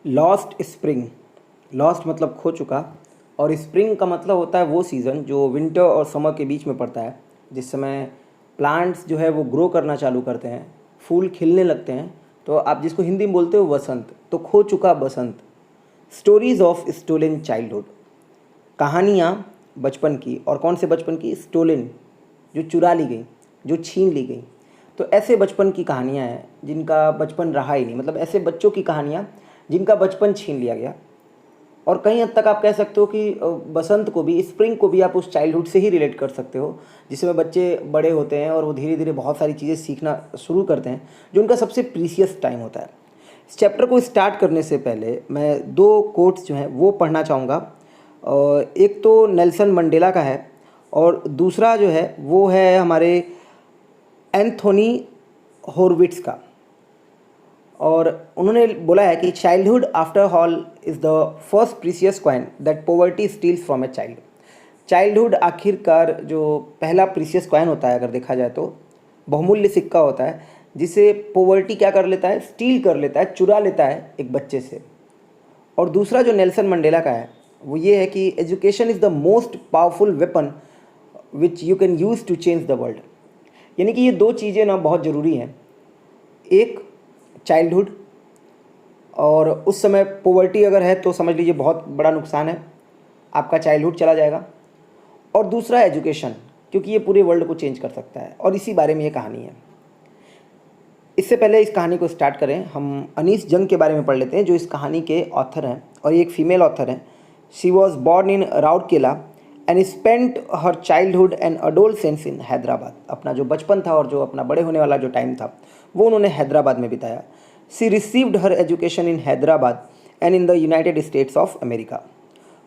Lost spring. Lost मतलब खो चुका, और स्प्रिंग का मतलब होता है वो सीज़न जो विंटर और समर के बीच में पड़ता है, जिस समय प्लांट्स जो है वो ग्रो करना चालू करते हैं, फूल खिलने लगते हैं। तो आप जिसको हिंदी में बोलते हो वसंत, तो खो चुका बसंत। स्टोरीज ऑफ स्टोलन चाइल्डहुड, कहानियाँ बचपन की, और कौन से बचपन की? स्टोलन, जो चुरा ली गई, जो छीन ली गई। तो ऐसे बचपन की कहानियाँ हैं जिनका बचपन रहा ही नहीं, मतलब ऐसे बच्चों की कहानियाँ जिनका बचपन छीन लिया गया। और कहीं हद तक आप कह सकते हो कि बसंत को भी, स्प्रिंग को भी आप उस चाइल्डहुड से ही रिलेट कर सकते हो, जिसमें बच्चे बड़े होते हैं और वो धीरे धीरे बहुत सारी चीज़ें सीखना शुरू करते हैं, जो उनका सबसे प्रीसियस टाइम होता है। इस चैप्टर को स्टार्ट करने से पहले मैं दो कोट्स जो हैं वो पढ़ना चाहूँगा। एक तो नेल्सन मंडेला का है, और दूसरा जो है वो है हमारे एंथोनी हॉर्विट्स का। और उन्होंने बोला है कि childhood after all is the first precious coin that poverty steals from a child. Childhood आखिरकार जो पहला प्रीसियस कॉइन होता है, अगर देखा जाए तो बहुमूल्य सिक्का होता है, जिसे पॉवर्टी क्या कर लेता है? स्टील कर लेता है, चुरा लेता है एक बच्चे से। और दूसरा जो नेल्सन मंडेला का है वो ये है कि education is the most powerful weapon which you can use to change the world. यानी कि ये दो चीज़ें ना बहुत ज़रूरी हैं। एक चाइल्डहुड, और उस समय पॉवर्टी अगर है तो समझ लीजिए बहुत बड़ा नुकसान है, आपका चाइल्डहुड चला जाएगा। और दूसरा एजुकेशन, क्योंकि ये पूरे वर्ल्ड को चेंज कर सकता है, और इसी बारे में ये कहानी है। इससे पहले इस कहानी को स्टार्ट करें, हम अनीस जंग के बारे में पढ़ लेते हैं, जो इस कहानी के ऑथर हैं, और ये एक फीमेल ऑथर हैं। She was born in Rourkela and spent her childhood and adolescence in Hyderabad. अपना जो बचपन था और जो अपना बड़े होने वाला जो टाइम था वो उन्होंने हैदराबाद में बिताया। She received her education in Hyderabad and in the United States of America.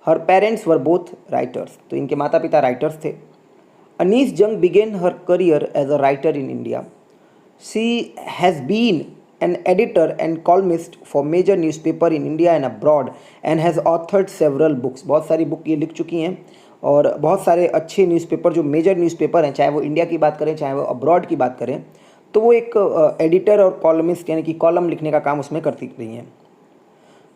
Her parents were both writers, तो इनके माता पिता राइटर्स थे। Anees Jung began her career as a writer in India. She has been an editor and columnist for major newspaper in India and abroad and has authored several books. बहुत सारी book ये लिख चुकी हैं, और बहुत सारे अच्छे न्यूज़पेपर जो मेजर न्यूज़पेपर हैं, चाहे वो इंडिया की बात करें चाहे वो अब्रॉड की बात करें, तो वो एक एडिटर और कॉलमिस्ट यानी कि कॉलम लिखने का काम उसमें करती रही हैं।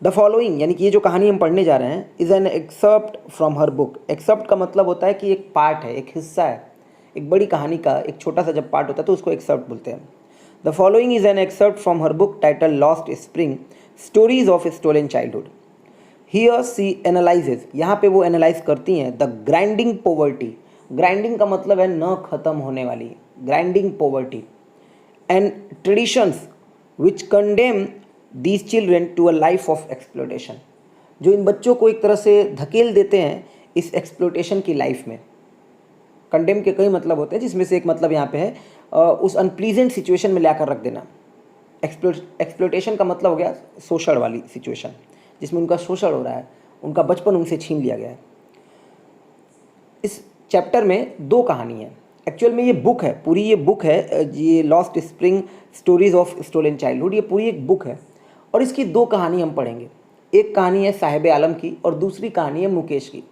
द फॉलोइंग, यानी कि ये जो कहानी हम पढ़ने जा रहे हैं, is an excerpt from her book. Excerpt का मतलब होता है कि एक पार्ट है, एक हिस्सा है, एक बड़ी कहानी का एक छोटा सा जब पार्ट होता है तो उसको एक्सर्प्ट बोलते हैं। The following is an excerpt from her book title lost spring, stories of stolen childhood. Here she analyses, यहाँ पे वो एनालाइज करती हैं द ग्राइंडिंग पॉवर्टी। ग्राइंडिंग का मतलब है न खत्म होने वाली, grinding poverty, and traditions which condemn these children to a life of exploitation. जो इन बच्चों को एक तरह से धकेल देते हैं इस एक्सप्लोटेशन की लाइफ में। कंडेम के कई मतलब होते हैं, जिसमें से एक मतलब यहाँ पे है उस अनप्लीजेंट सिचुएशन में लाकर रख देना। एक्सप्लोटेशन का मतलब हो गया शोषण वाली सिचुएशन, जिसमें उनका शोषण हो रहा है, उनका बचपन उनसे छीन लिया गया है। इस चैप्टर में दो कहानी है, एक्चुअल में ये बुक है, पूरी ये बुक है, ये lost spring stories of stolen childhood, ये पूरी एक बुक है, और इसकी दो कहानी हम पढ़ेंगे। एक कहानी है साहिब आलम की और दूसरी कहानी है मुकेश की।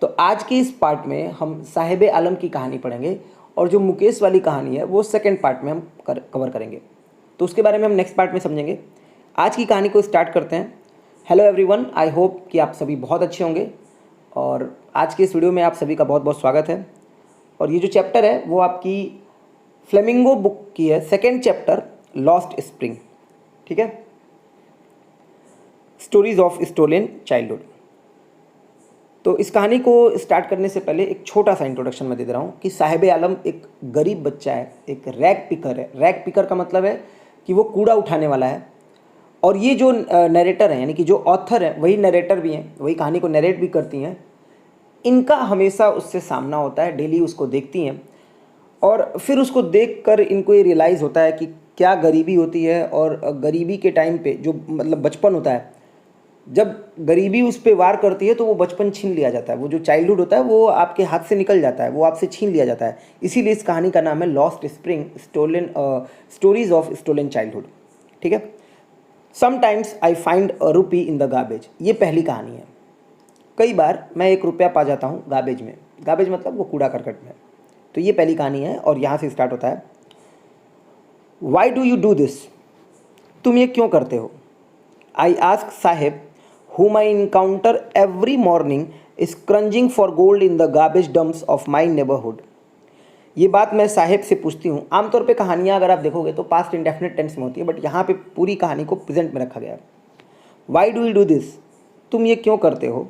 तो आज के इस पार्ट में हम साहिब आलम की कहानी पढ़ेंगे, और जो मुकेश वाली कहानी है वो सेकंड पार्ट में हम कवर करेंगे, तो उसके बारे में हम नेक्स्ट पार्ट में समझेंगे। आज की कहानी को स्टार्ट करते हैं। हेलो एवरीवन, आई होप कि आप सभी बहुत अच्छे होंगे, और आज के इस वीडियो में आप सभी का बहुत बहुत स्वागत है। और ये जो चैप्टर है वो आपकी फ्लेमिंगो बुक की है, सेकेंड चैप्टर लॉस्ट स्प्रिंग, ठीक है, स्टोरीज ऑफ स्टोलन चाइल्डहुड। तो इस कहानी को स्टार्ट करने से पहले एक छोटा सा इंट्रोडक्शन मैं दे रहा हूँ कि साहिब आलम एक गरीब बच्चा है, एक रैग पिकर है। रैग पिकर का मतलब है कि वो कूड़ा उठाने वाला है, और ये जो नरेटर हैं, यानी कि जो ऑथर हैं वही नरेटर भी हैं, वही कहानी को नरेट भी करती हैं। इनका हमेशा उससे सामना होता है, डेली उसको देखती हैं, और फिर उसको देखकर इनको ये रियलाइज़ होता है कि क्या गरीबी होती है, और गरीबी के टाइम पे जो मतलब बचपन होता है, जब गरीबी उस पर वार करती है तो वो बचपन छीन लिया जाता है, वो जो चाइल्डहुड होता है वो आपके हाथ से निकल जाता है, वो आपसे छीन लिया जाता है। इसीलिए इस कहानी का नाम है lost spring stories of stolen childhood, ठीक है। Sometimes I find a rupee in the garbage, ये पहली कहानी है। कई बार मैं 1 रुपया पा जाता हूँ गार्बेज में। गार्बेज मतलब वो कूड़ा करकट में। तो ये पहली कहानी है, और यहाँ से स्टार्ट होता है। Why do you do this, तुम ये क्यों करते हो? I ask Saheb whom I encounter every morning scrunging for gold in the garbage dumps of my neighborhood. ये बात मैं साहेब से पूछती हूँ। आमतौर पे कहानियाँ अगर आप देखोगे तो पास्ट इंडेफिनिट टेंस में होती है, बट यहाँ पे पूरी कहानी को प्रेजेंट में रखा गया है। Why do you do this, तुम ये क्यों करते हो।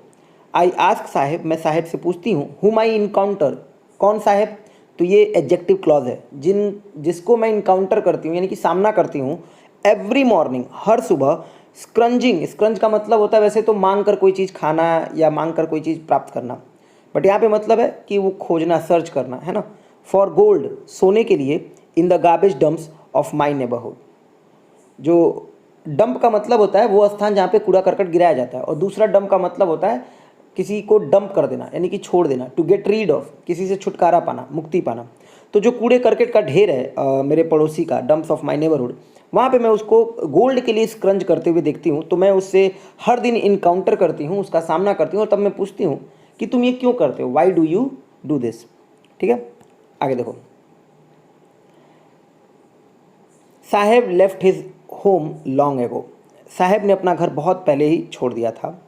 आई आस्क साहेब, मैं साहेब से पूछती हूँ। हुम आई इनकाउंटर, कौन साहेब, तो ये एडजेक्टिव क्लॉज है, जिसको मैं इनकाउंटर करती हूँ यानी कि सामना करती हूँ। एवरी मॉर्निंग, हर सुबह। स्क्रंजिंग, स्क्रंज का मतलब होता है वैसे तो मांग कर कोई चीज़ खाना या मांग कर कोई चीज़ प्राप्त करना, बट यहाँ पे मतलब है कि वो खोजना, सर्च करना, है ना। फॉर गोल्ड, सोने के लिए। इन the garbage dumps of my neighbourhood, जो डंप का मतलब होता है वो स्थान जहाँ पे कूड़ा करकट गिराया जाता है, और दूसरा डंप का मतलब होता है किसी को डंप कर देना यानी कि छोड़ देना। टू गेट रीड ऑफ, किसी से छुटकारा पाना, मुक्ति पाना। तो जो कूड़े करकट का ढेर है मेरे पड़ोसी का, डंप्स ऑफ माई नेबरहुड, वहाँ पे मैं उसको गोल्ड के लिए स्क्रंच करते हुए देखती हूँ। तो मैं उससे हर दिन इनकाउंटर करती हूँ, उसका सामना करती हूँ, और तब मैं पूछती हूँ कि तुम ये क्यों करते हो, why do you do this. ठीक है, आगे देखो। Saheb left his home long ago, Saheb ने अपना घर बहुत पहले ही छोड़ दिया था।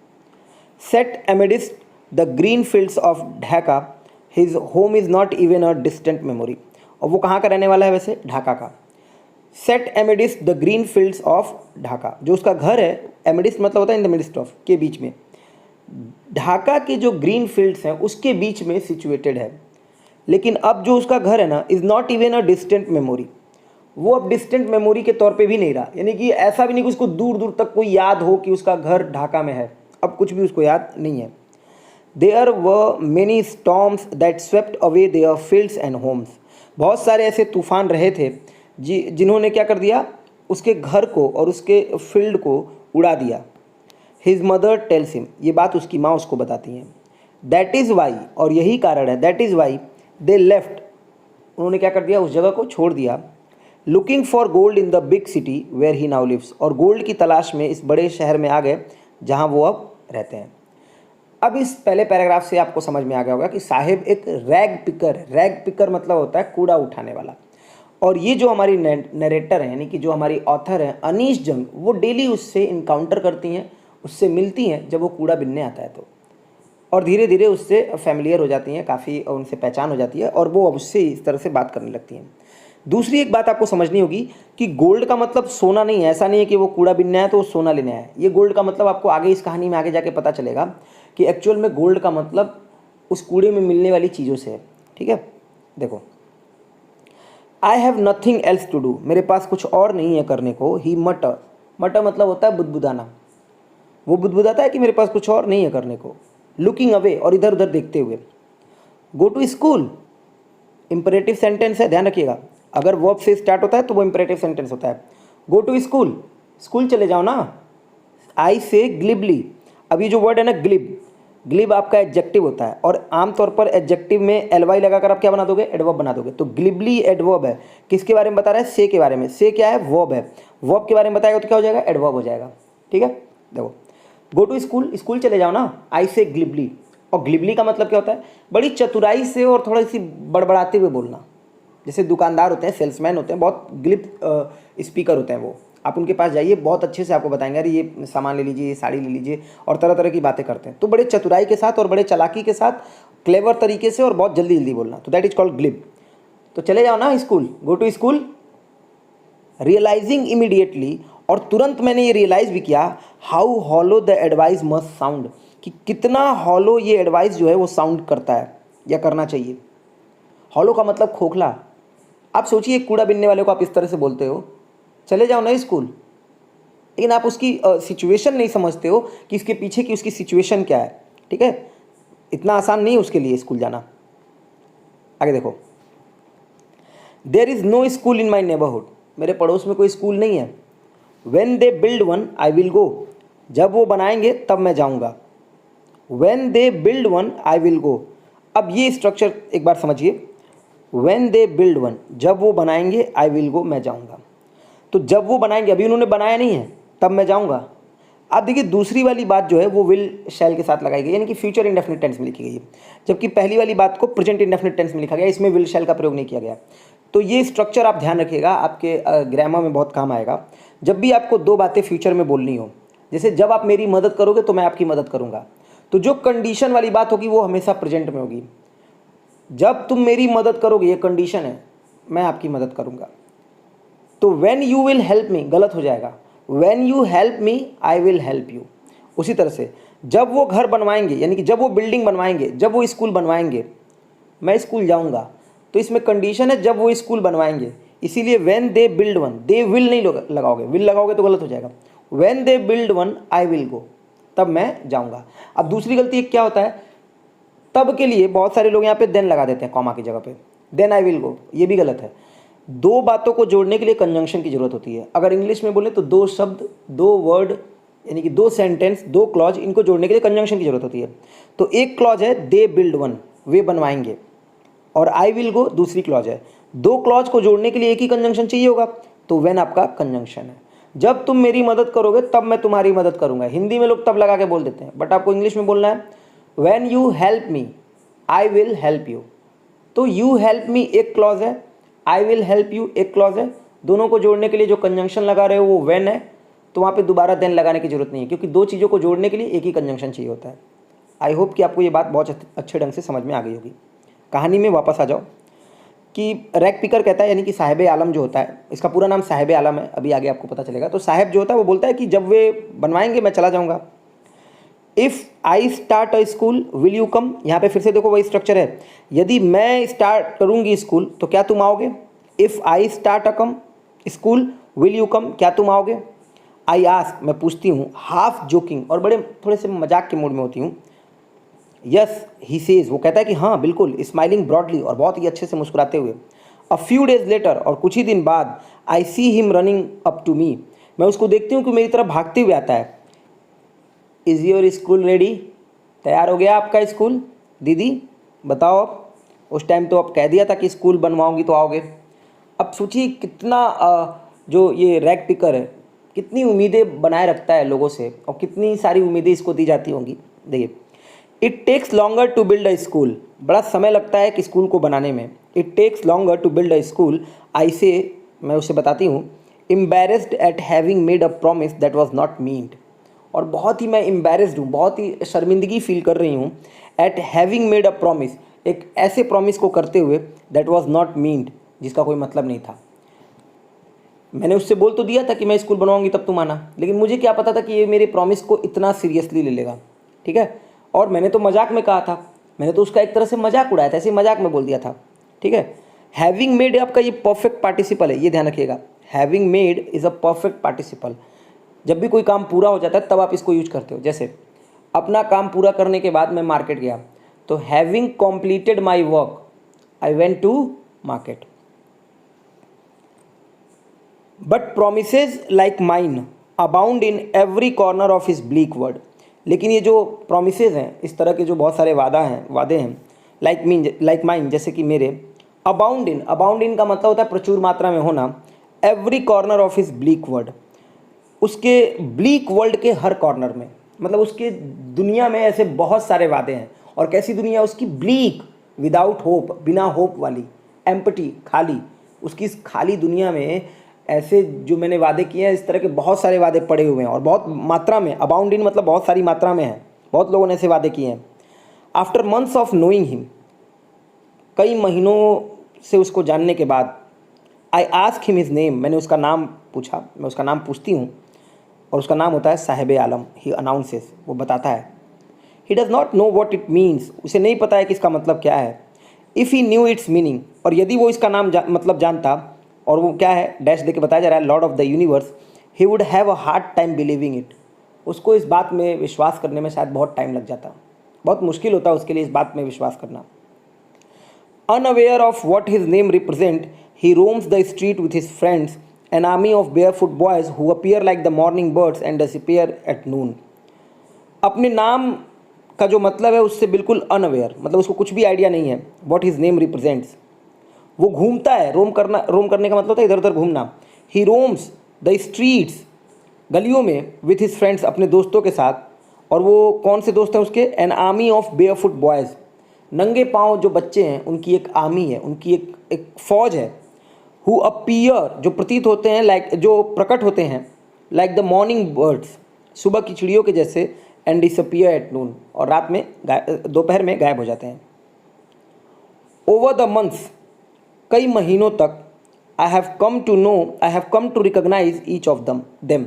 Set amidst the green fields of Dhaka, his home is not even a distant memory. और वो कहाँ का रहने वाला है वैसे, ढाका का। Set amidst the green fields of Dhaka, जो उसका घर है, एमिडिस्ट मतलब होता है इन द मिडिस्ट ऑफ, के बीच में। ढाका के जो ग्रीन फील्ड्स हैं उसके बीच में सिचुएटेड है। लेकिन अब जो उसका घर है ना, is not even a distant memory, वो अब डिस्टेंट मेमोरी के तौर पे भी नहीं रहा, यानी कि ऐसा भी नहीं कि उसको दूर दूर तक कोई याद हो कि उसका घर ढाका में है, अब कुछ भी उसको याद नहीं है। There were many storms that swept away their fields and homes, बहुत सारे ऐसे तूफान रहे थे जिन्होंने क्या कर दिया, उसके घर को और उसके फील्ड को उड़ा दिया। हिज मदर टेल्स हिम, ये बात उसकी माँ उसको बताती हैं। दैट इज़ वाई, और यही कारण है, that is why they left, उन्होंने क्या कर दिया, उस जगह को छोड़ दिया। Looking for gold in the big city where he now lives, और गोल्ड की तलाश में इस बड़े शहर में आ गए जहाँ वो अब रहते हैं। अब इस पहले पैराग्राफ से आपको समझ में आ गया होगा कि साहिब एक रैग पिकर है। रैग पिकर मतलब होता है कूड़ा उठाने वाला। और ये जो हमारी नरेटर है यानी कि जो हमारी ऑथर है अनीश जंग, वो डेली उससे इनकाउंटर करती हैं, उससे मिलती हैं जब वो कूड़ा बिनने आता है तो, और धीरे धीरे उससे फैमिलियर हो जाती हैं, काफ़ी उनसे पहचान हो जाती है, और वो अब उससे इस तरह से बात करने लगती हैं। दूसरी एक बात आपको समझनी होगी कि गोल्ड का मतलब सोना नहीं है। ऐसा नहीं है कि वो कूड़ा बिनने आया तो वो सोना लेने आया। ये गोल्ड का मतलब आपको आगे इस कहानी में आगे जाके पता चलेगा कि एक्चुअल में गोल्ड का मतलब उस कूड़े में मिलने वाली चीज़ों से है। ठीक है, देखो। I have nothing else to do, मेरे पास कुछ और नहीं है करने को। ही मटर, मटर मतलब होता है बुदबुदाना, वो बुदबुदाता है कि मेरे पास कुछ और नहीं है करने को। लुकिंग अवे, और इधर उधर देखते हुए। Go to school, imperative sentence है, ध्यान रखिएगा। अगर वर्ब से स्टार्ट होता है तो वो इंपरेटिव सेंटेंस होता है। गो टू स्कूल, स्कूल चले जाओ ना। आई से ग्लिबली, अभी जो वर्ड है ना ग्लिब, ग्लिब आपका एडजेक्टिव होता है, और आमतौर पर एडजेक्टिव में एलवाई लगाकर आप क्या बना दोगे, एडवर्ब बना दोगे। तो ग्लिबली एडवर्ब है, किसके बारे में बता रहा है, से के बारे में। से क्या है, वर्ब है, वर्ब के बारे में बताएगा तो क्या हो जाएगा, एडवर्ब हो जाएगा। ठीक है, देखो। गो टू स्कूल, स्कूल चले जाओ ना। आई से ग्लिबली, और ग्लिबली का मतलब क्या होता है, बड़ी चतुराई से और थोड़ी सी बड़बड़ाते हुए बोलना। जैसे दुकानदार होते हैं, सेल्समैन होते हैं, बहुत ग्लिब स्पीकर होते हैं वो। आप उनके पास जाइए, बहुत अच्छे से आपको बताएंगे, अरे ये सामान ले लीजिए, ये साड़ी ले लीजिए, और तरह तरह की बातें करते हैं। तो बड़े चतुराई के साथ और बड़े चालाकी के साथ, क्लेवर तरीके से और बहुत जल्दी जल्दी बोलना, तो दैट इज कॉल्ड ग्लिब। तो चले जाओ ना school, go to school. Realising immediately, और तुरंत मैंने ये रियलाइज़ भी किया, how hollow the advice must sound, कि कितना हॉलो ये एडवाइस जो है वो साउंड करता है या करना चाहिए। हॉलो का मतलब खोखला। आप सोचिए, कूड़ा बिनने वाले को आप इस तरह से बोलते हो, चले जाओ ना स्कूल, लेकिन आप उसकी सिचुएशन नहीं समझते हो कि इसके पीछे की उसकी सिचुएशन क्या है। ठीक है, इतना आसान नहीं है उसके लिए स्कूल जाना। आगे देखो। There is no school in my neighbourhood, मेरे पड़ोस में कोई स्कूल नहीं है। When they build one I will go, जब वो बनाएंगे तब मैं जाऊँगा। When they build one I will go, अब ये स्ट्रक्चर एक बार समझिए। व्हेन दे बिल्ड वन, जब वो बनाएंगे, आई विल गो, मैं जाऊँगा। तो जब वो बनाएंगे, अभी उन्होंने बनाया नहीं है, तब मैं जाऊँगा। अब देखिए, दूसरी वाली बात जो है वो विल शैल के साथ लगाई गई, यानी कि फ्यूचर इंडेफिनिट टेंस में लिखी गई है, जबकि पहली वाली बात को प्रेजेंट इंडेफिनिट टेंस में लिखा गया, इसमें विल शैल का प्रयोग नहीं किया गया। तो ये स्ट्रक्चर आप ध्यान रखिएगा, आपके ग्रामर में बहुत काम आएगा। जब भी आपको दो बातें फ्यूचर में बोलनी हो, जैसे जब आप मेरी मदद करोगे तो मैं आपकी मदद करूँगा। तो जो कंडीशन वाली बात होगी वो हमेशा प्रेजेंट में होगी। जब तुम मेरी मदद करोगे, ये कंडीशन है, मैं आपकी मदद करूँगा। तो when you will help me गलत हो जाएगा, when you help me I will help you. उसी तरह से जब वो घर बनवाएंगे, यानी कि जब वो बिल्डिंग बनवाएंगे, जब वो स्कूल बनवाएंगे, मैं स्कूल जाऊँगा। तो इसमें कंडीशन है जब वो स्कूल बनवाएंगे, इसीलिए when they build one, they will नहीं लगाओगे, विल लगाओगे तो गलत हो जाएगा। When they build one I will गो, तब मैं जाऊँगा। अब दूसरी गलती क्या होता है, तब के लिए बहुत सारे लोग यहाँ पे देन लगा देते हैं कॉमा की जगह पे, देन आई विल गो, ये भी गलत है। दो बातों को जोड़ने के लिए कंजंक्शन की जरूरत होती है। अगर इंग्लिश में बोले तो दो शब्द, दो वर्ड, यानी कि दो सेंटेंस, दो क्लॉज, इनको जोड़ने के लिए कंजंक्शन की जरूरत होती है। तो एक क्लॉज है दे बिल्ड वन, वे बनवाएंगे, और आई विल गो दूसरी क्लॉज है। दो क्लॉज को जोड़ने के लिए एक ही कंजंक्शन चाहिए होगा, तो व्हेन आपका कंजंक्शन है। जब तुम मेरी मदद करोगे तब मैं तुम्हारी मदद करूंगा। हिंदी में लोग तब लगा के बोल देते हैं, बट आपको इंग्लिश में बोलना है when you help me I will help you. तो यू हेल्प मी एक क्लॉज है, आई विल हेल्प यू एक क्लॉज है। दोनों को जोड़ने के लिए जो कंजंक्शन लगा रहे हो वो व्हेन है, तो वहाँ पे दोबारा देन लगाने की जरूरत नहीं है, क्योंकि दो चीज़ों को जोड़ने के लिए एक ही कंजंक्शन चाहिए होता है। आई होप कि आपको ये बात बहुत अच्छे ढंग से समझ में आ गई होगी। कहानी में वापस आ जाओ कि रैग पिकर कहता है, यानी कि साहिब आलम जो होता है, इसका पूरा नाम साहिब आलम है, अभी आगे आपको पता चलेगा। तो साहिब जो होता है वो बोलता है कि जब वे बनवाएंगे मैं चला जाऊँगा। If I start a school will you come. यहाँ पे फिर से देखो वही स्ट्रक्चर है, यदि मैं स्टार्ट करूँगी स्कूल तो क्या तुम आओगे। If I start a come school will you come, क्या तुम आओगे। आई आस्क, मैं पूछती हूँ, हाफ जोकिंग, और बड़े थोड़े से मजाक के मूड में होती हूँ। यस ही सेज, वो कहता है कि हाँ बिल्कुल, स्माइलिंग ब्रॉडली, और बहुत ही अच्छे से मुस्कुराते हुए। अ फ्यू डेज लेटर, और कुछ ही दिन बाद, I see him running up to me, मैं उसको देखती हूँ कि मेरी तरफ भागते हुए आता है। इज़ योर स्कूल रेडी, तैयार हो गया आपका स्कूल दीदी, बताओ अब। उस टाइम तो अब कह दिया था कि स्कूल बनवाऊंगी तो आओगे। अब सोचिए कितना जो ये रैग पिकर है कितनी उम्मीदें बनाए रखता है लोगों से, और कितनी सारी उम्मीदें इसको दी जाती होंगी। देखिए, it takes longer to build a school, बड़ा समय लगता है कि स्कूल को बनाने में। It takes longer to build a school, I say, मैं उसे बताती हूँ, embarrassed at having made a promise that was not meant, और बहुत ही मैं एम्बेरेस्ड हूँ, बहुत ही शर्मिंदगी फील कर रही हूँ। Eight having made a promise, एक ऐसे प्रॉमिस को करते हुए, दैट वाज नॉट मीन्ड, जिसका कोई मतलब नहीं था। मैंने उससे बोल तो दिया था कि मैं स्कूल बनवाऊंगी तब तुम आना, लेकिन मुझे क्या पता था कि ये मेरे प्रॉमिस को इतना सीरियसली ले लेगा। ठीक है, और मैंने तो मजाक में कहा था, मैंने तो उसका एक तरह से मजाक उड़ाया था, ऐसे मजाक में बोल दिया था। ठीक है, हैविंग मेड आपका ये परफेक्ट पार्टिसिपल है, ये ध्यान रखिएगा। Having made is a perfect participle. जब भी कोई काम पूरा हो जाता है तब आप इसको यूज करते हो। जैसे अपना काम पूरा करने के बाद मैं मार्केट गया, तो having completed my work I went to market. But promises like mine abound in every corner of his bleak world, लेकिन ये जो प्रोमिसेज हैं, इस तरह के जो बहुत सारे वादे हैं, लाइक माइन जैसे कि मेरे, अबाउंड इन का मतलब होता है प्रचुर मात्रा में होना, every corner of his bleak word, उसके ब्लीक वर्ल्ड के हर कॉर्नर में, मतलब उसके दुनिया में ऐसे बहुत सारे वादे हैं। और कैसी दुनिया उसकी, ब्लीक, विदाउट होप, बिना होप वाली, एम्प्टी, खाली। उसकी इस खाली दुनिया में ऐसे जो मैंने वादे किए हैं, इस तरह के बहुत सारे वादे पड़े हुए हैं, और बहुत मात्रा में। अबाउंड इन मतलब बहुत सारी मात्रा में है, बहुत लोगों ने ऐसे वादे किए हैं। After months of knowing him, कई महीनों से उसको जानने के बाद, I ask him his name, मैंने उसका नाम पूछा, मैं उसका नाम पूछती हूँ, और उसका नाम होता है साहिब आलम। ही अनाउंसेस, वो बताता है। He does not know what it means, उसे नहीं पता है कि इसका मतलब क्या है। If he new it's meaning, और यदि वो इसका नाम मतलब जानता, और वो क्या है, डैश दे के बताया जा रहा है, Lord of the universe, he would have a hard time believing it, उसको इस बात में विश्वास करने में शायद बहुत टाइम लग जाता, बहुत मुश्किल होता उसके लिए इस बात में विश्वास करना। Unaware of what his name represent, he roams the street with his friends, an army of barefoot boys who appear like the morning birds and disappear at noon। अपने नाम का जो मतलब है उससे बिल्कुल अनअवेयर, मतलब उसको कुछ भी आइडिया नहीं है। व्हाट हिज नेम रिप्रेजेंट्स, वो घूमता है, रोम करने का मतलब होता है इधर उधर घूमना। ही रोम्स द स्ट्रीट्स, गलियों में, विथ हिज फ्रेंड्स, अपने दोस्तों के साथ। और वो कौन से दोस्त हैं उसके, an army of barefoot boys, नंगे पाँव जो बच्चे हैं उनकी एक आर्मी है, उनकी एक फौज है। हु अपीयर, जो प्रतीत होते हैं, लाइक जो प्रकट होते हैं, लाइक द मॉर्निंग बर्ड्स, सुबह की चिड़ियों के जैसे, एंड डिसअपियर एट नून, और रात में दोपहर में गायब हो जाते हैं। ओवर द मंथ्स, कई महीनों तक, I have come to recognise each of them,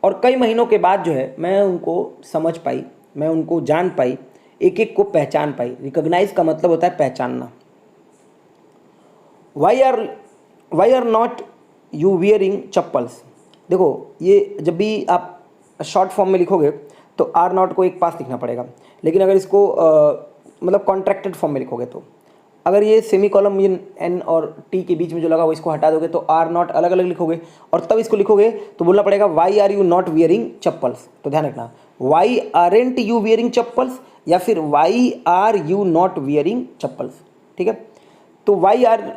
और कई महीनों के बाद जो है मैं उनको समझ पाई, मैं उनको जान पाई, एक एक को पहचान पाई। रिकॉग्नाइज का मतलब होता है पहचानना। Why are not you wearing chappals. देखो, ये जब भी आप शॉर्ट फॉर्म में लिखोगे तो आर नॉट को एक पास लिखना पड़ेगा, लेकिन अगर इसको मतलब कॉन्ट्रैक्टेड फॉर्म में लिखोगे तो अगर ये सेमी कॉलम ये एन और टी के बीच में जो लगा हुआ इसको हटा दोगे तो आर नॉट अलग अलग लिखोगे, और तब इसको लिखोगे तो बोलना पड़ेगा why are you not wearing chappals. तो ध्यान रखना, why aren't you wearing chappals या फिर why are you not wearing chappals. ठीक है, तो why are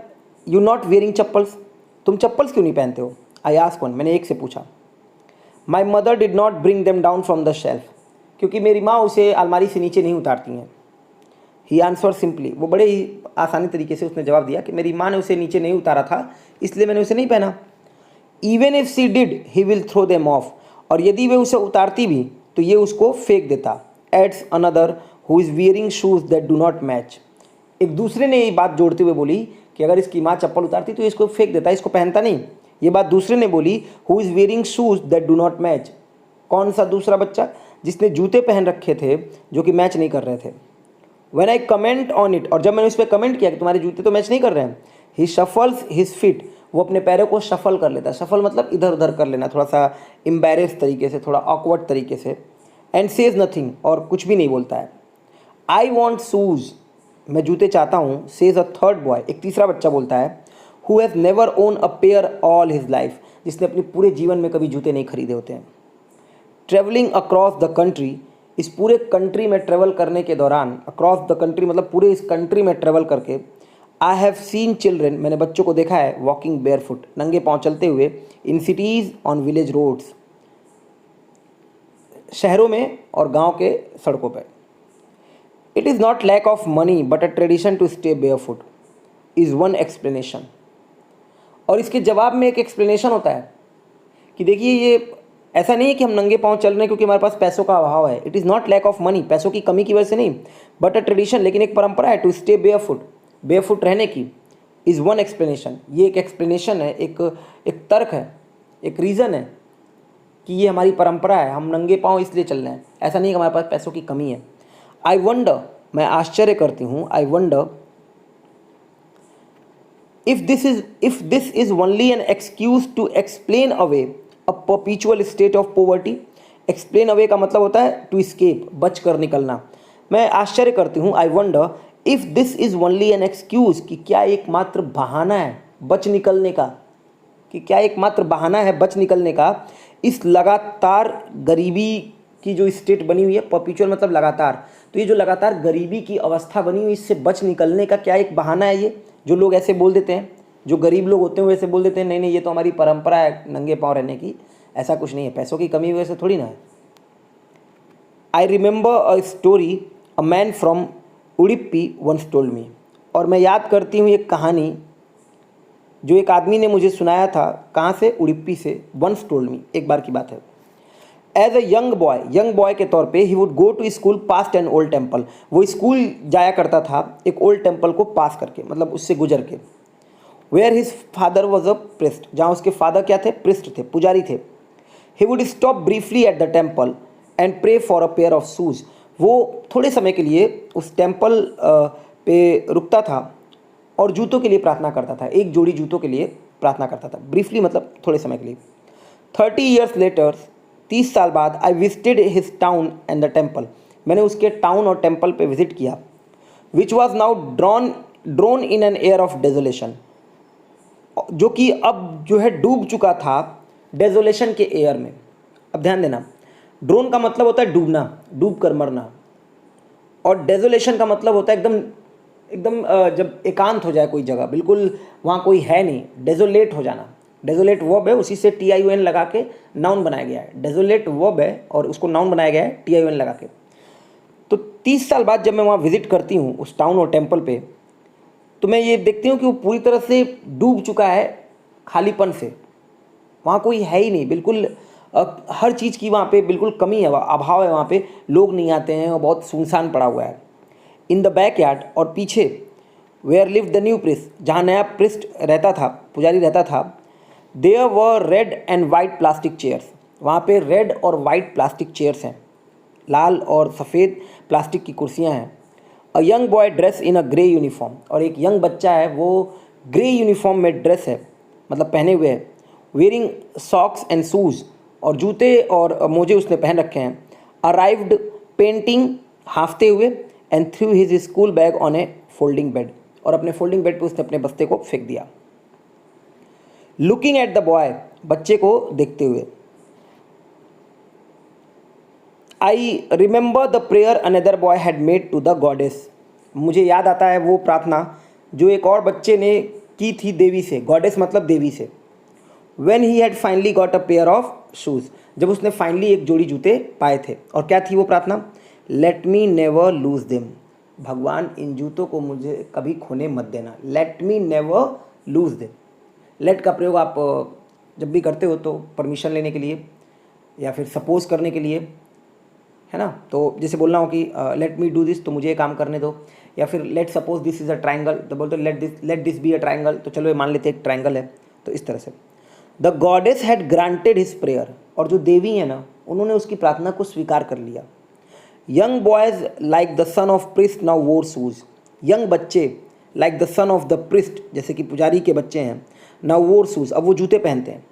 you not wearing chappals, तुम चप्पल्स क्यों नहीं पहनते हो? आई आस्क्ड वन, मैंने एक से पूछा। My mother did not bring them down from the shelf, क्योंकि मेरी माँ उसे अलमारी से नीचे नहीं उतारती हैं। ही आंसर सिंपली, वो बड़े ही आसानी तरीके से उसने जवाब दिया कि मेरी माँ ने उसे नीचे नहीं उतारा था, इसलिए मैंने उसे नहीं पहना। Even if she did he will throw them off, और यदि वे उसे उतारती भी तो ये उसको फेंक देता। Ads another who is wearing shoes that do not match. एक दूसरे ने ये बात जोड़ते हुए बोली कि अगर इसकी माँ चप्पल उतारती तो इसको फेंक देता, इसको पहनता नहीं। ये बात दूसरे ने बोली, who is wearing shoes that do not match. कौन सा दूसरा बच्चा? जिसने जूते पहन रखे थे जो कि मैच नहीं कर रहे थे। When I comment on it, और जब मैंने उस पर कमेंट किया कि तुम्हारे जूते तो मैच नहीं कर रहे हैं, ही शफल्स हिज फीट, वो अपने पैरों को शफल कर लेता है। शफल मतलब इधर उधर कर लेना, थोड़ा सा एम्बेरेस तरीके से, थोड़ा ऑकवर्ड तरीके से। एंड सेज नथिंग, और कुछ भी नहीं बोलता है। आई वॉन्ट शूज़, मैं जूते चाहता हूँ। सेज अ थर्ड बॉय, एक तीसरा बच्चा बोलता है, who has never own a pair all his life, जिसने अपने पूरे जीवन में कभी जूते नहीं खरीदे होते हैं। ट्रेवलिंग अक्रॉस द कंट्री, इस पूरे कंट्री में ट्रेवल करने के दौरान, अक्रॉस द कंट्री मतलब पूरे इस कंट्री में ट्रेवल करके, आई हैव सीन चिल्ड्रेन, मैंने बच्चों को देखा है, वॉकिंग बेयरफुट, नंगे पाँव चलते हुए, in cities on village roads, शहरों में और गांव के सड़कों पर। It is not lack of money but a tradition to stay barefoot is one explanation. और इसके जवाब में एक एक्सप्लेनेशन होता है कि देखिए, ये ऐसा नहीं है कि हम नंगे पाँव चल रहे हैं क्योंकि हमारे पास पैसों का अभाव है। It is not lack of money, पैसों की कमी की वजह से नहीं, बट अ ट्रेडिशन, लेकिन एक परंपरा है, टू स्टे बेयरफुट रहने की, इज़ वन एक्सप्लेनेशन। ये एक एक्सप्लेनेशन है, एक तर्क है, एक रीज़न है कि ये हमारी परंपरा है, हम नंगे पाँव इसलिए चल रहे हैं, ऐसा नहीं कि हमारे पास पैसों की कमी है। आई वंडर, मैं आश्चर्य करती हूँ, I wonder if this is only an excuse to explain away a perpetual state of poverty। explain away का मतलब होता है to escape, बच कर निकलना। मैं आश्चर्य करती हूँ, I wonder if this is only an excuse, कि क्या एकमात्र बहाना है बच निकलने का, कि क्या एकमात्र बहाना है बच निकलने का, इस लगातार गरीबी की जो स्टेट बनी हुई है। परपेचुअल मतलब लगातार, तो ये जो लगातार गरीबी की अवस्था बनी हुई, इससे बच निकलने का क्या एक बहाना है ये? जो लोग ऐसे बोल देते हैं, जो गरीब लोग होते हैं वो ऐसे बोल देते हैं, नहीं नहीं ये तो हमारी परंपरा है नंगे पाँव रहने की, ऐसा कुछ नहीं है, पैसों की कमी वजह से थोड़ी ना है। I remember a story a man from Udupi once told me, और मैं याद करती हूँ एक कहानी जो एक आदमी ने मुझे सुनाया था। कहाँ से? उडुपी से। वंस टोल्ड मी, एक बार की बात है। एज अ यंग बॉय के तौर पे he would go to school past an old temple, वो स्कूल जाया करता था एक ओल्ड टेम्पल को पास करके, मतलब उससे गुजर के। Where his father was a priest, जहाँ उसके फादर क्या थे? प्रिस्ट थे, पुजारी थे। He would stop briefly at the temple and pray for a pair of shoes, वो थोड़े समय के लिए उस टेम्पल पे रुकता था और जूतों के लिए प्रार्थना करता था, एक जोड़ी जूतों के लिए प्रार्थना करता था। ब्रीफली मतलब थोड़े समय के लिए। 30 years later, 30 साल बाद, I visited his town and the temple, मैंने उसके टाउन और टेम्पल पे विजिट किया। Which was now drawn in an air of desolation, जो कि अब जो है डूब चुका था डेजोलेशन के एयर में। अब ध्यान देना, ड्रोन का मतलब होता है डूबना, डूब कर मरना, और डेजोलेशन का मतलब होता है एकदम जब एकांत हो जाए कोई जगह, बिल्कुल वहाँ कोई है नहीं, डेजोलेट हो जाना। डेजोलेट वर्ब है, उसी से TION लगा के नाउन बनाया गया है। डेजोलेट वर्ब है और उसको नाउन बनाया गया है TION लगा के। तो 30 साल बाद जब मैं वहाँ विजिट करती हूँ उस टाउन और टेम्पल पे, तो मैं ये देखती हूँ कि वो पूरी तरह से डूब चुका है खालीपन से, वहाँ कोई है ही नहीं, बिल्कुल हर चीज़ की वहाँ पे बिल्कुल कमी है, अभाव है, वहाँ पे लोग नहीं आते हैं और बहुत सुनसान पड़ा हुआ है। इन द बैक यार्ड, और पीछे where live the new priest, जहाँ नया प्रिस्ट रहता था, पुजारी रहता था, there were red and white plastic chairs, वहाँ पे रेड और वाइट प्लास्टिक चेयर्स हैं, लाल और सफ़ेद प्लास्टिक की कुर्सियाँ हैं। A young boy dress in a grey uniform, और एक यंग बच्चा है वो ग्रे यूनिफॉर्म में ड्रेस है, मतलब पहने हुए है। वेयरिंग सॉक्स एंड शूज़, और जूते और मोजे उसने पहन रखे हैं। अराइव्ड पेंटिंग, हाँफते हुए, and through his school bag on A folding bed, और अपने फोल्डिंग बेड पे उसने अपने बस्ते को फेंक दिया। लुकिंग एट द बॉय, बच्चे को देखते हुए। I remember the prayer another boy had made to the goddess, मुझे याद आता है वो प्रार्थना जो एक और बच्चे ने की थी देवी से, गॉडेस मतलब देवी से। When he had finally got a pair of shoes, जब उसने फाइनली एक जोड़ी जूते पाए थे, और क्या थी वो प्रार्थना? Let me never lose them, भगवान इन जूतों को मुझे कभी खोने मत देना। Let me never lose them, let का प्रयोग आप जब भी करते हो तो परमिशन लेने के लिए या फिर सपोज करने के लिए, है ना। तो जैसे बोलना हो कि लेट मी डू दिस, तो मुझे ये काम करने दो, या फिर let suppose this is a triangle, तो बोलते let this be a triangle, तो चलो ये मान लेते एक ट्राइंगल है। तो इस तरह से the goddess had granted his prayer, और जो देवी है ना उन्होंने उसकी प्रार्थना को स्वीकार कर लिया। Young boys like the son of priest now वोर शूज, यंग बच्चे like the son of the priest, जैसे कि पुजारी के बच्चे हैं, नाउ वोर शूज, अब वो जूते पहनते हैं।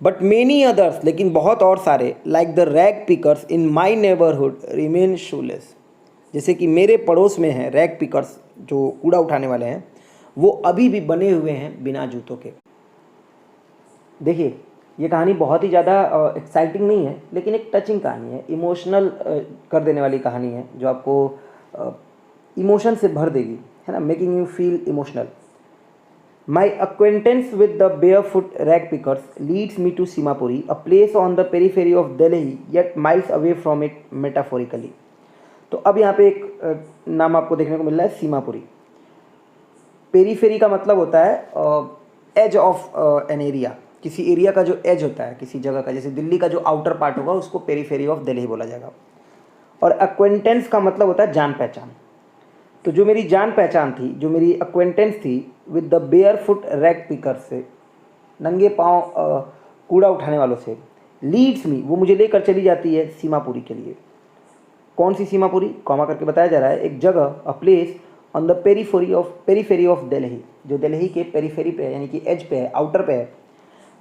बट मेनी अदर्स, लेकिन बहुत और सारे, like the rag pickers in my neighbourhood remain shoelace, जैसे कि मेरे पड़ोस में हैं रैग पिकर्स, जो कूड़ा उठाने वाले हैं, वो अभी भी बने हुए हैं बिना जूतों के। देखिए ये कहानी बहुत ही ज़्यादा एक्साइटिंग नहीं है, लेकिन एक टचिंग कहानी है, इमोशनल कर देने वाली कहानी है, जो आपको इमोशन से भर देगी, है ना, making you feel emotional. My acquaintance with the barefoot rag pickers leads me to Simapuri, a place on the periphery of Delhi, yet miles away from it metaphorically. तो अब यहाँ पे एक नाम आपको देखने को मिल रहा है, सीमापुरी। पेरीफेरी का मतलब होता है एज ऑफ एन एरिया, किसी एरिया का जो एज होता है किसी जगह का, जैसे दिल्ली का जो आउटर पार्ट होगा उसको पेरीफेरी ऑफ दिल्ली बोला जाएगा। और एक्वेंटेंस का मतलब होता है जान पहचान। तो जो मेरी जान पहचान थी, जो मेरी एक्वेंटेंस थी with the bare foot rag picker से, नंगे पाँव कूड़ा उठाने वालों से, लीड्स मी, वो मुझे लेकर चली जाती है सीमापुरी के लिए। कौन सी सीमापुरी? कॉमा करके बताया जा रहा है, एक जगह, a place on the periphery of Delhi, जो दिल्ली के पेरीफेरी पे है, यानी कि एज पे है, आउटर पे है।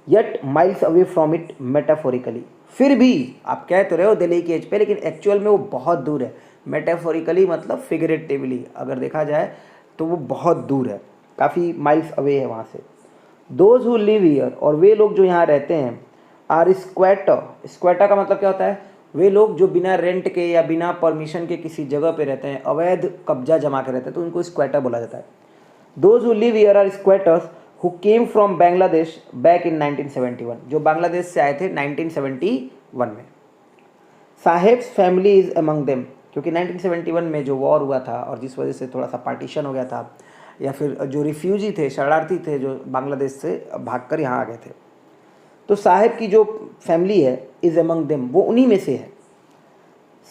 Yet miles away from it metaphorically, फिर भी आप कह तो रहे हो दिल्ली के एज पे, लेकिन एक्चुअल में वो बहुत दूर है। मेटाफोरिकली मतलब फिगरेटिवली अगर देखा जाए तो वो बहुत दूर है, काफ़ी माइल्स अवे है वहाँ से। दोज हु लिव हियर, और वे लोग जो यहाँ रहते हैं, आर स्क्वैटर, स्क्वैटर का मतलब क्या होता है? वे लोग जो बिना रेंट के या बिना परमिशन के किसी जगह पे रहते हैं, अवैध कब्जा जमा के रहते हैं, तो उनको स्क्वैटर बोला जाता है। Those who live here are squatters who came from Bangladesh back in 1971, जो बांग्लादेश से आए थे 1971 में। Saheb's family is among them, क्योंकि 1971 में जो वॉर हुआ था और जिस वजह से थोड़ा सा पार्टीशन हो गया था, या फिर जो रिफ्यूजी थे, शरणार्थी थे जो बांग्लादेश से भागकर यहाँ आ गए थे, तो साहेब की जो फैमिली है इज़ अमंग देम, वो उन्हीं में से है।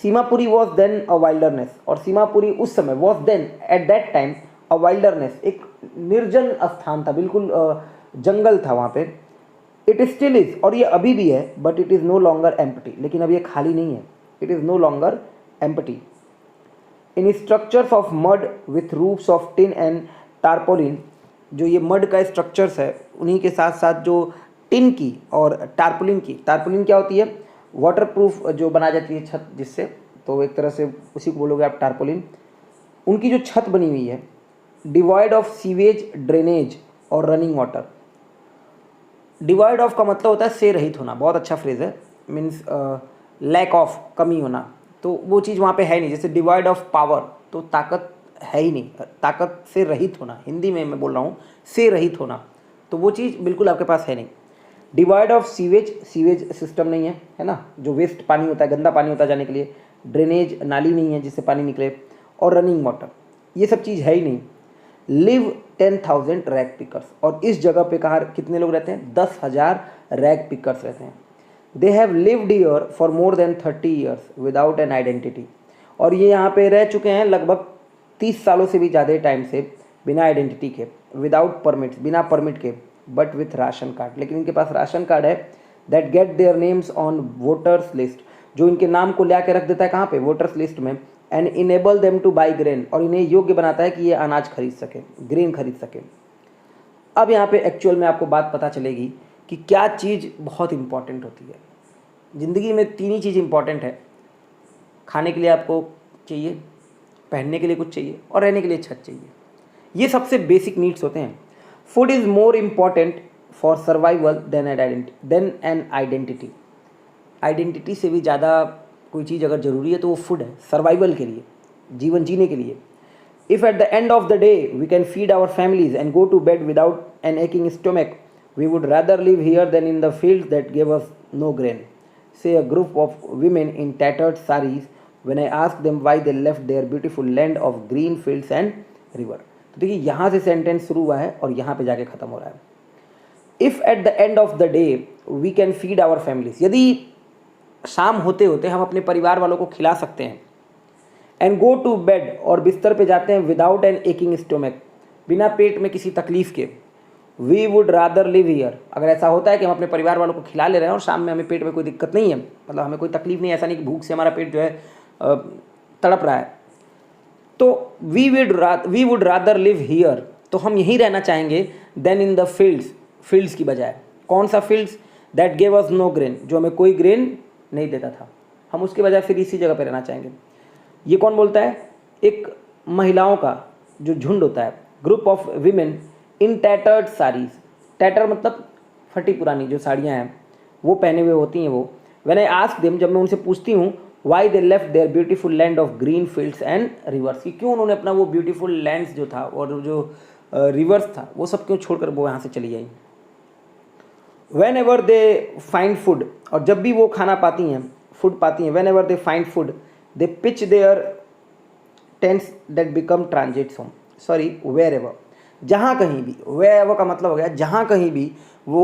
Seemapuri was then a wilderness, और सीमापुरी उस समय, was then at that time a wilderness, एक निर्जन स्थान था, बिल्कुल जंगल था वहाँ पे। इट स्टिल इज़, और ये अभी भी है, but it is no longer empty, लेकिन अब ये खाली नहीं है। It is no longer empty. In structures of mud with roofs of tin and tarpaulin, जो ये मड का स्ट्रक्चर्स है, उन्हीं के साथ साथ जो टिन की और टारपोलिन की, टारपोलिन क्या होती है? वाटरप्रूफ जो बना जाती है छत जिससे, तो एक तरह से उसी को बोलोगे आप टारपोलिन। उनकी जो छत बनी हुई है, डिवाइड ऑफ सीवेज, ड्रेनेज और रनिंग वाटर। डिवाइड ऑफ का मतलब होता है से रहित होना, बहुत अच्छा फ्रेज है, मीन्स लैक ऑफ, कमी होना, तो वो चीज़ वहाँ पे है नहीं। जैसे डिवाइड ऑफ पावर, तो ताकत है ही नहीं, ताकत से रहित होना, हिंदी में मैं बोल रहा हूँ, से रहित होना, तो वो चीज़ बिल्कुल आपके पास है नहीं। Divide of sewage, sewage system नहीं है, है ना, जो वेस्ट पानी होता है, गंदा पानी होता है जाने के लिए। ड्रेनेज, नाली नहीं है जिससे पानी निकले, और रनिंग वाटर, ये सब चीज़ है ही नहीं। लिव 10,000 रैग पिकर्स, और इस जगह पे कहाँ कितने लोग रहते हैं? 10,000 रैग पिकर्स रहते हैं। They have lived here for more than 30 years without an identity, और ये यहाँ पे रह चुके हैं लगभग 30 सालों से भी ज़्यादा टाइम से बिना आइडेंटिटी के, विदाउट परमिट्स, बिना परमिट के, बट विथ राशन कार्ड, लेकिन इनके पास राशन कार्ड है, that get their names on voters list, जो इनके नाम को ला के रख देता है कहाँ पे, वोटर्स लिस्ट में, and enable them two by grain, और इन्हें योग्य बनाता है कि ये अनाज खरीद सके, ग्रेन खरीद सके। अब यहाँ पे एक्चुअल में आपको बात पता चलेगी कि क्या चीज़ बहुत इंपॉर्टेंट होती है ज़िंदगी में। 3 ही चीज़ इंपॉर्टेंट है, खाने के लिए आपको चाहिए, पहनने के लिए कुछ चाहिए, और रहने के लिए छत चाहिए। ये सबसे बेसिक नीड्स होते हैं। Food is more important for survival than an identity. Identity से भी ज़्यादा कोई चीज़ अगर ज़रूरी है तो वो फूड है, सर्वाइवल के लिए, जीवन जीने के लिए। If at the end of the day we can feed our families and go to bed without an aching stomach, we would rather live here than in the fields that gave us no grain, say a group of women in tattered saris when I asked them why they left their beautiful land of green fields and river। तो देखिए यहाँ से sentence शुरू हुआ है और यहाँ पे जाके ख़त्म हो रहा है। If at the end of the day we can feed our families, यदि शाम होते होते हम अपने परिवार वालों को खिला सकते हैं, एंड गो टू बेड, और बिस्तर पे जाते हैं, विदाउट एन एकिंग स्टोमक, बिना पेट में किसी तकलीफ के, we would rather live here, अगर ऐसा होता है कि हम अपने परिवार वालों को खिला ले रहे हैं और शाम में हमें पेट में कोई दिक्कत नहीं है, मतलब हमें कोई तकलीफ नहीं है, ऐसा नहीं कि भूख से हमारा पेट जो है तड़प रहा है, तो we would rather live here, तो हम यहीं रहना चाहेंगे, देन इन द फील्ड्स की बजाय। कौन सा fields? That gave us know grain, जो हमें कोई ग्रेन नहीं देता था, हम उसके बजाय फिर इसी जगह पर रहना चाहेंगे। ये कौन बोलता है? एक महिलाओं का जो झुंड होता है, group of women in tattered saris, tatter मतलब फटी पुरानी जो साड़ियाँ हैं वो पहने हुए होती हैं वो। व्हेन आई आस्क देम, जब मैं उनसे पूछती हूँ, why they left their beautiful land of green fields and rivers, कि क्यों उन्होंने अपना वो ब्यूटीफुल लैंड्स जो था और जो रिवर्स था वो सब क्यों छोड़कर वो यहाँ से चली आई। Whenever they find food, और जब भी वो खाना पाती हैं, फूड पाती हैं, when ever they find food they pitch their tents that become transit home, sorry wherever, जहाँ कहीं भी, wherever का मतलब हो गया जहाँ कहीं भी वो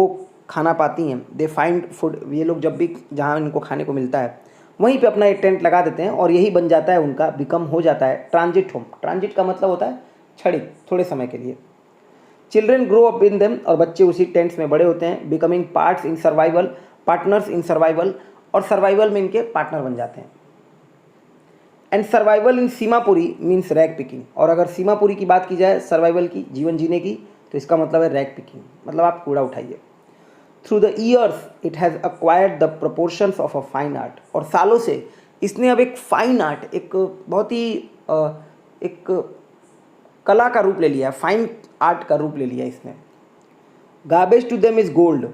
खाना पाती हैं, they find food, ये लोग जब भी जहाँ इनको खाने को मिलता है वहीं पे अपना एक टेंट लगा देते हैं और यही बन जाता है उनका, बिकम हो जाता है ट्रांजिट होम। ट्रांजिट का मतलब होता है क्षणिक, थोड़े समय के लिए। Children grow up in them, और बच्चे उसी टेंट्स में बड़े होते हैं, becoming parts in survival, partners in survival, और सर्वाइवल में इनके पार्टनर बन जाते हैं। And survival in Seemapuri means rag picking, और अगर सीमापुरी की बात की जाए सर्वाइवल की, जीवन जीने की, तो इसका मतलब है रैग पिकिंग, मतलब आप कूड़ा उठाइए। Through the years it has acquired the proportions of a fine art, और सालों से इसने अब एक फाइन आर्ट, एक बहुत ही एक कला का रूप ले लिया है, फाइन आर्ट का रूप ले लिया इसने। Garbage to them is gold,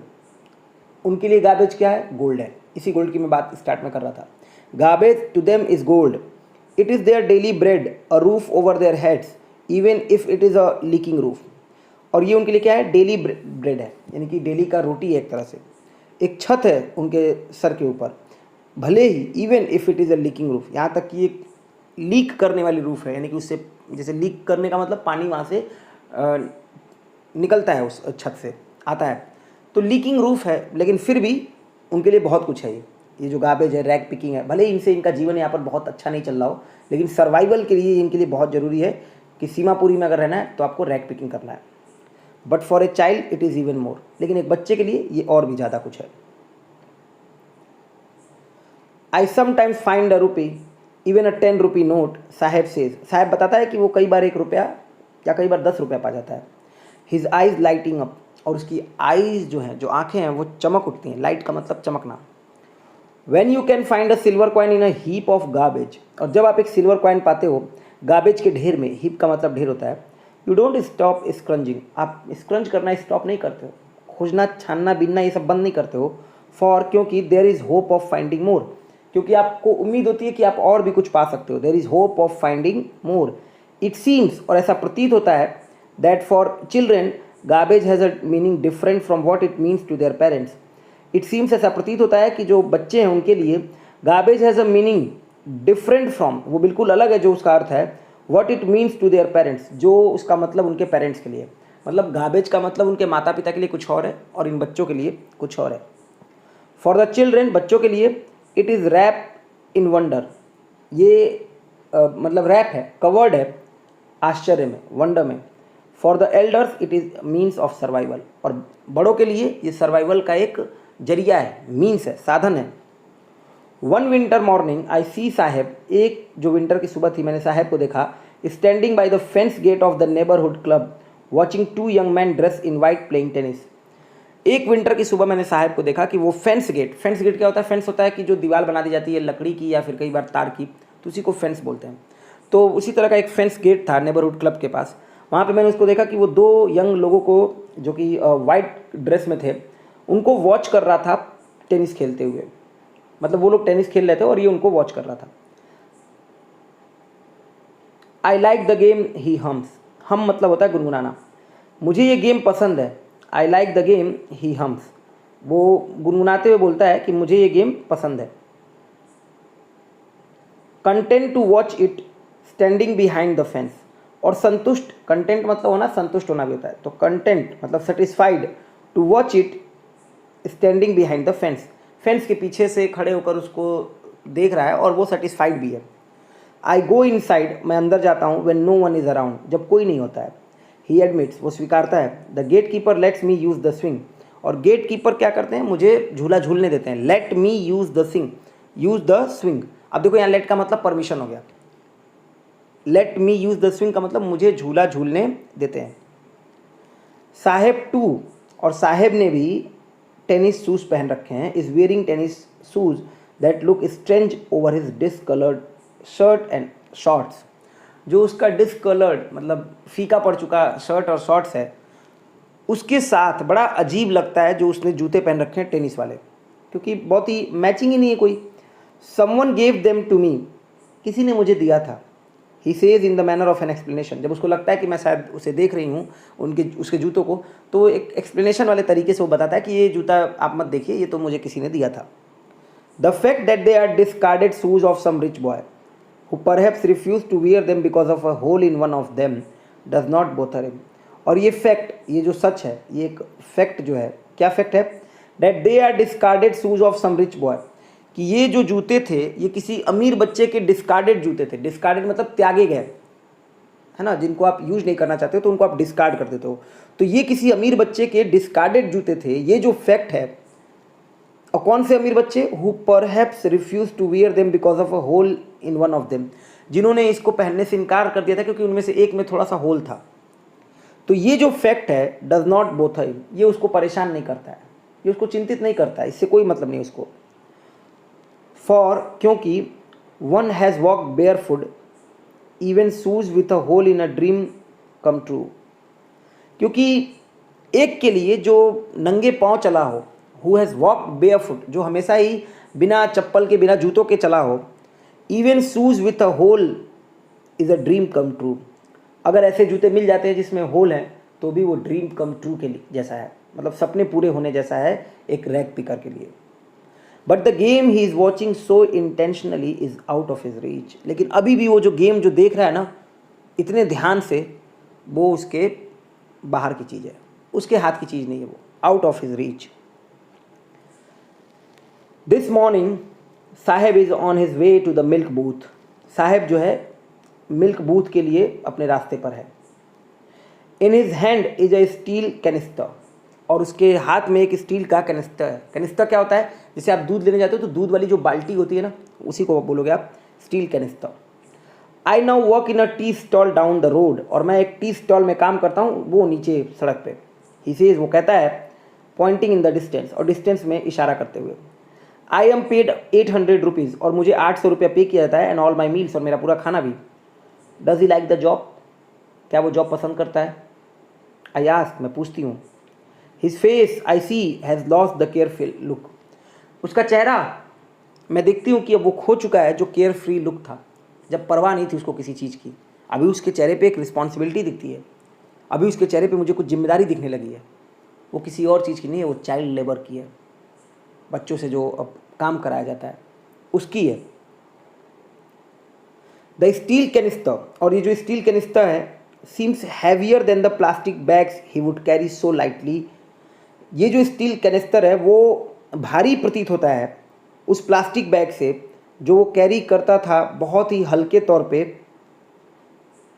उनके लिए गार्बेज क्या है? गोल्ड है। इसी गोल्ड की मैं बात स्टार्ट में कर रहा था। Garbage to them is gold, it is their daily bread, a roof over their heads even if it is a leaking roof, और ये उनके लिए क्या है? डेली ब्रेड है, यानी कि डेली का रोटी है एक तरह से, एक छत है उनके सर के ऊपर, भले ही even if it is a leaking roof, यहाँ तक कि एक लीक करने वाली रूफ है, यानी कि उससे, जैसे लीक करने का मतलब पानी वहाँ से निकलता है, उस छत से आता है, तो लीकिंग रूफ है, लेकिन फिर भी उनके लिए बहुत कुछ है। ये जो गार्बेज है, रैग पिकिंग है, भले ही इनसे इनका जीवन यहाँ पर बहुत अच्छा नहीं चल रहा हो, लेकिन सर्वाइवल के लिए इनके लिए बहुत ज़रूरी है कि सीमापुरी में अगर रहना है तो आपको रैग पिकिंग करना है। But for a child it is even more, लेकिन एक बच्चे के लिए ये और भी ज़्यादा कुछ है। I sometimes find a rupee even a 10 rupee note, Saheb says, Saheb बताता है कि वो कई बार 1 रुपया या कई बार 10 रुपया पा जाता है। हिज आइज लाइटिंग अप, और उसकी आइज जो हैं, जो आँखें हैं, वो चमक उठती हैं। लाइट का मतलब चमकना। When you can find a silver coin in a heap of garbage, और जब आप एक सिल्वर कॉइन पाते हो गार्बेज के ढेर में, हीप का मतलब ढेर होता है, यू डोंट स्टॉप स्क्रंजिंग, आप स्क्रंज करना स्टॉप नहीं करते हो, खोजना, छानना, बीनना ये सब बंद नहीं करते हो। फॉर, क्योंकि there is hope of finding more, क्योंकि आपको उम्मीद होती है कि आप और भी कुछ पा सकते हो। There is hope of finding more. It seems, और ऐसा प्रतीत होता है, that for children garbage has a meaning different from what it means to their parents. It seems, ऐसा प्रतीत होता है कि जो बच्चे हैं उनके लिए garbage has a meaning different from, वो बिल्कुल अलग है जो उसका अर्थ है, what it means to their parents, जो उसका मतलब उनके पेरेंट्स के लिए, मतलब गार्बेज का मतलब उनके माता पिता के लिए कुछ और है और इन बच्चों के लिए कुछ और है। फॉर द चिल्ड्रेन, बच्चों के लिए, it is wrap in wonder, ये मतलब रैप है, कवर्ड है आश्चर्य में, वंडर में। For the elders it is means of survival, और बड़ों के लिए ये सर्वाइवल का एक जरिया है, मीन्स है, साधन है। वन विंटर मॉर्निंग आई सी साहेब, एक जो विंटर की सुबह थी मैंने साहेब को देखा, standing by the fence gate of the neighbourhood club watching two young man dress in white playing tennis. एक विंटर की सुबह मैंने साहब को देखा कि वो फेंस गेट क्या होता है? फेंस होता है कि जो दीवार बना दी जाती है लकड़ी की या फिर कई बार तार की, तो उसी को फेंस बोलते हैं। तो उसी तरह का एक फेंस गेट था नेबरहुड क्लब के पास, वहाँ पे मैंने उसको देखा कि वो दो यंग लोगों को जो कि वाइट ड्रेस में थे उनको वॉच कर रहा था टेनिस खेलते हुए। मतलब वो लोग टेनिस खेल रहे थे और ये उनको वॉच कर रहा था। I like the game he hums, हम मतलब होता है गुनगुनाना, मुझे ये गेम पसंद है। I like the game he hums, वो गुनगुनाते हुए बोलता है कि मुझे ये गेम पसंद है। Content to watch it standing behind the fence, और संतुष्ट, कंटेंट मतलब होना, संतुष्ट होना भी होता है। तो कंटेंट मतलब satisfied, to watch it standing behind the fence, fence के पीछे से खड़े होकर उसको देख रहा है और वो सेटिस्फाइड भी है। आई गो इन साइड, मैं अंदर जाता हूँ, when no one is around, जब कोई नहीं होता है। ही एडमिट्स, वो स्वीकारता है। The gatekeeper lets me use the swing, और गेट कीपर क्या करते हैं? मुझे झूला झूलने देते हैं। Let me use the swing, अब देखो यहाँ लेट का मतलब परमिशन हो गया, let me use the swing का मतलब मुझे झूला झूलने देते हैं। साहेब टू, और साहेब ने भी टेनिस शूज़ पहन रखे हैं, is wearing tennis shoes that look strange over his discoloured shirt and shorts, जो उसका डिस्कलर्ड मतलब फीका पड़ चुका शर्ट और शॉर्ट्स है उसके साथ बड़ा अजीब लगता है जो उसने जूते पहन रखे हैं टेनिस वाले, क्योंकि बहुत ही मैचिंग ही नहीं है कोई। Someone gave them to me, किसी ने मुझे दिया था। He says in the manner of an explanation, जब उसको लगता है कि मैं शायद उसे देख रही हूँ उसके जूतों को, तो एक एक्सप्लेनेशन वाले तरीके से वो बताता है कि ये जूता आप मत देखिए, ये तो मुझे किसी ने दिया था। The fact that they are discarded shoes of some rich boy who perhaps refused to wear them because of a hole in one of them does not bother him, और ये फैक्ट, ये जो सच है, ये एक फैक्ट जो है, क्या फैक्ट है? that they are discarded shoes of some rich boy, कि ये जो जूते थे ये किसी अमीर बच्चे के डिस्कार्डेड जूते थे। डिस्कार्डेड मतलब त्यागे गए, है ना, जिनको आप यूज नहीं करना चाहते हो तो उनको आप डिस्कार्ड कर देते हो। तो ये किसी अमीर बच्चे के डिस्कार्डेड जूते थे, ये जो फैक्ट है। और कौन से अमीर बच्चे? Who perhaps refuse to wear them because of a hole in one of them, जिन्होंने इसको पहनने से इनकार कर दिया था क्योंकि उनमें से एक में थोड़ा सा होल था। तो ये जो फैक्ट है डज नॉट बोथर हिम, ये उसको परेशान नहीं करता है, ये उसको चिंतित नहीं करता है, इससे कोई मतलब नहीं उसको। फॉर, क्योंकि one has walk bare foot even shoes with a hole in a dream come true, क्योंकि एक के लिए जो नंगे पाँव चला हो, who has walk bare foot, जो हमेशा ही बिना चप्पल के बिना जूतों के चला हो, even shoes with a hole is a dream come true, अगर ऐसे जूते मिल जाते हैं जिसमें होल हैं तो भी वो ड्रीम कम ट्रू के लिए जैसा है, मतलब सपने पूरे होने जैसा है एक रैग पिकर के लिए। But the game he is watching so intentionally is out of his reach, लेकिन अभी भी वो जो गेम जो देख रहा है ना इतने ध्यान से, वो उसके बाहर की चीज़ है, उसके हाथ की चीज़ नहीं है, वो out of his reach. This morning Saheb is on his way to the milk booth, Saheb जो है मिल्क बूथ के लिए अपने रास्ते पर है। In his hand is a steel canister, और उसके हाथ में एक स्टील का कैनिस्टर है। कैनिस्टर क्या होता है? जैसे आप दूध लेने जाते हो तो दूध वाली जो बाल्टी होती है ना, उसी को बोलोगे आप steel canister. I now work in a tea stall down the road, और मैं एक टी स्टॉल में काम करता हूँ, वो नीचे सड़क पे। ही सेज, वो कहता है, पॉइंटिंग इन द डिस्टेंस, और डिस्टेंस में इशारा करते हुए। आई एम पेड 800 रुपीज़, और मुझे 800 रुपया पे किया जाता है, एंड ऑल माई मील्स, और मेरा पूरा खाना भी। Does he like the job, क्या वो जॉब पसंद करता है? आई आस्क, मैं पूछती हूँ। His face I see has lost the careful look, उसका चेहरा मैं देखती हूँ कि अब वो खो चुका है जो केयर फ्री लुक था, जब परवाह नहीं थी उसको किसी चीज़ की। अभी उसके चेहरे पे एक रिस्पॉन्सिबिलिटी दिखती है, अभी उसके चेहरे पे मुझे कुछ जिम्मेदारी दिखने लगी है। वो किसी और चीज़ की नहीं है, वो चाइल्ड लेबर की है, बच्चों से जो अब काम कराया जाता है उसकी है। द स्टील कैनिस्टर, और ये जो स्टील कैनिस्टर है, seems heavier than the plastic bags he would carry so lightly, ये जो स्टील कैनिस्टर है वो भारी प्रतीत होता है उस प्लास्टिक बैग से जो वो कैरी करता था बहुत ही हल्के तौर पे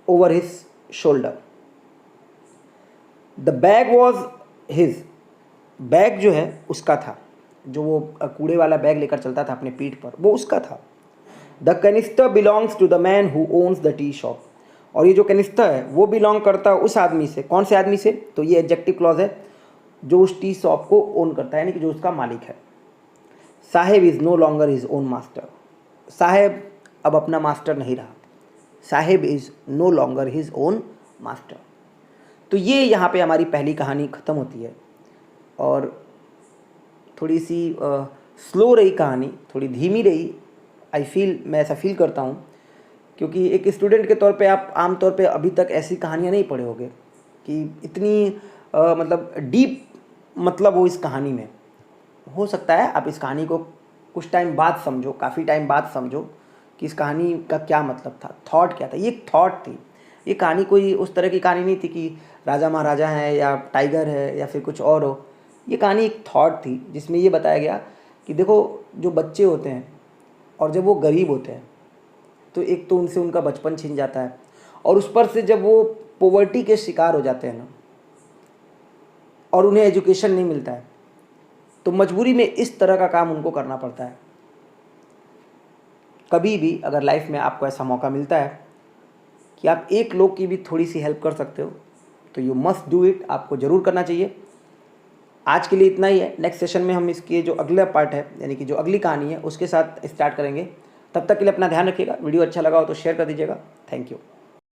over his shoulder. The bag was his, bag जो है उसका था, जो वो कूड़े वाला बैग लेकर चलता था अपने पीठ पर, वो उसका था। The canister belongs to the man who owns the tea shop, और ये जो कैनिस्टर है वो बिलोंग करता है उस आदमी से। कौन से आदमी से? तो ये एडजेक्टिव क्लॉज है, जो उस टी शॉप को ओन करता है, यानी कि जो उसका मालिक है। Saheb is no longer his own master, Saheb अब अपना मास्टर नहीं रहा। Saheb is no longer his own master. तो ये यहाँ पे हमारी पहली कहानी ख़त्म होती है, और थोड़ी सी स्लो रही कहानी, थोड़ी धीमी रही। मैं ऐसा फील करता हूँ, क्योंकि एक स्टूडेंट के तौर पे आप आम तौर पे अभी तक ऐसी कहानियाँ नहीं पढ़े होंगे कि इतनी मतलब डीप मतलब हो इस कहानी में। हो सकता है आप इस कहानी को कुछ टाइम बाद समझो, काफ़ी टाइम बाद समझो कि इस कहानी का क्या मतलब था, थॉट क्या था। ये एक थॉट थी, ये कहानी कोई उस तरह की कहानी नहीं थी कि राजा महाराजा हैं या टाइगर है या फिर कुछ और हो। ये कहानी एक थॉट थी जिसमें ये बताया गया कि देखो, जो बच्चे होते हैं और जब वो गरीब होते हैं तो एक तो उनसे उनका बचपन छीन जाता है, और उस पर से जब वो पॉवर्टी के शिकार हो जाते हैं ना, और उन्हें एजुकेशन नहीं मिलता है, तो मजबूरी में इस तरह का काम उनको करना पड़ता है। कभी भी अगर लाइफ में आपको ऐसा मौका मिलता है कि आप एक लोग की भी थोड़ी सी हेल्प कर सकते हो, तो यू मस्ट डू इट, आपको ज़रूर करना चाहिए। आज के लिए इतना ही है। नेक्स्ट सेशन में हम इसके जो अगला पार्ट है, यानी कि जो अगली कहानी है, उसके साथ स्टार्ट करेंगे। तब तक के लिए अपना ध्यान रखिएगा। वीडियो अच्छा लगा हो तो शेयर कर दीजिएगा। Thank you.